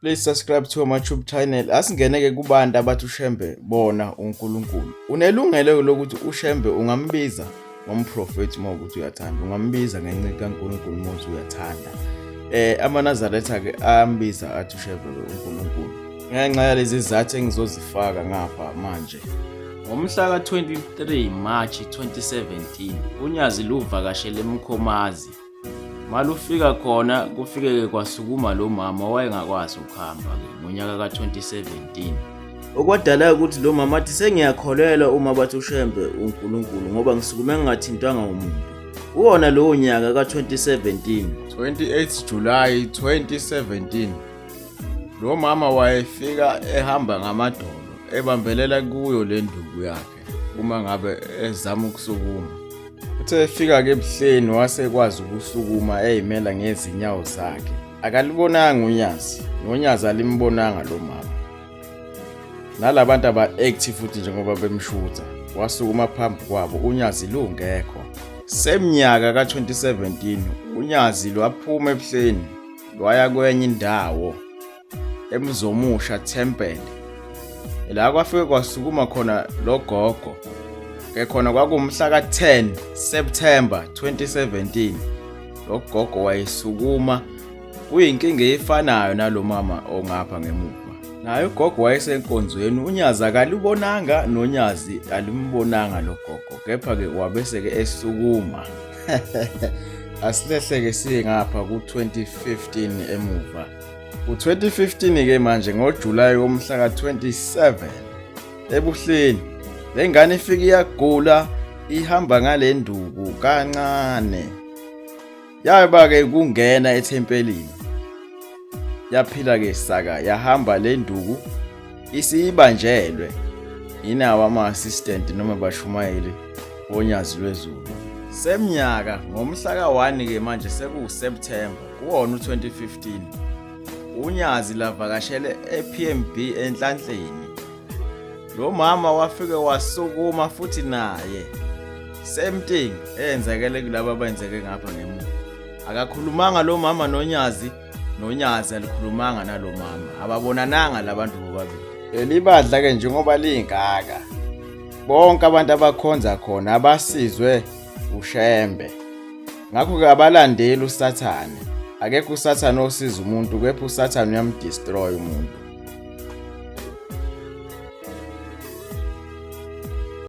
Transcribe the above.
Please subscribe to my YouTube channel. Asingene-ke kubantu abathi uShembe bona uNkulunkulu. Unelungelo lokuthi uShembe ungambiza ngomprofethi uma ukuthi uyathanda. Ungambiza ngenceku kaNkulunkulu uma uthi uyathanda. AmaNazaretha-ke ambiza athi uShembe uNkulunkulu. Ngenxa yalezi zizathu engizozifaka ngapha manje. Ngomhla ka-23 March 2017, uNyazi luvakashele eMkhomazi. Malufika khona kufike kwasukuma lo mama wayengakwazi ukuhamba ngonyaka ka-2017. Okwadala ukuthi lo mama athi sengiyakholelwa uma bathi uShembe uNkulunkulu ngoba ngisukume ngingathintwanga umuntu. Uwona lowo nyaka ka-2017, 28 July 2017. Lo mama wayefika ehamba ngamadolo ebambelela kuyo le nduku yakhe uma ngabe ezama ukusukuma. Uthe efika-ke ebuhleni wasekwazi ukusukuma eyimela ngezinyawo zakhe. Akalibonanga uNyazi, noNyazi alimbonanga lo mama. Nalabantu aba-active futhi njengoba bemshutha, wasukuma phambi kwabo uNyazi lungekho. Semnyaka ka-2017 uNyazi lwaphuma ebuhleni lwaya kwenye indawo eMzomusha Temple. La kwafike kwasukuma khona lo gogo. Ke khona kwakumhla ka-10 September 2017. Lo gogo wayesukuma kuyinkinga efanayo nalo mama ongapha ngemuva. Naye ugogo wayesenkonzweni, uNyazi akalibonanga noNyazi alimbonanga lo gogo, kepha-ke wabese-ke esukuma. Asilehleke siye ngapha ku-2015 emuva. Ku-2015-ke manje ngoJulayi womhla ka-27 ebuhleni le ngane ifike iyagula ihamba ngale nduku kancane. Yaba-ke kungena ethempelini. Yaphila-ke saka yahamba le nduku isiyibanjelwe inawo ama-assistant noma abashumayeli woNyazi lwezulu. Semnyaka ngomhla ka-1-ke manje sekuSeptember kuwona u-2015. uNyazi lavakashele ePMB eNhlanhleni. Lo mama wafike wasukuma futhi naye. Same thing eyenzekele kulabo abenzeke ngapha ngemuva. Akakhulumanga lo mama noNyazi, noNyazi alikhulumanga nalo mama. Ababonananga labantu bobabili. Elibadla-ke njengoba lingaka, bonke abantu abakhonza khona abasizwe uShembe. Ngakho-ke abalandeli uSathane. Akekho uSathane osiza umuntu, kepha uSathane uyamdestroy umuntu.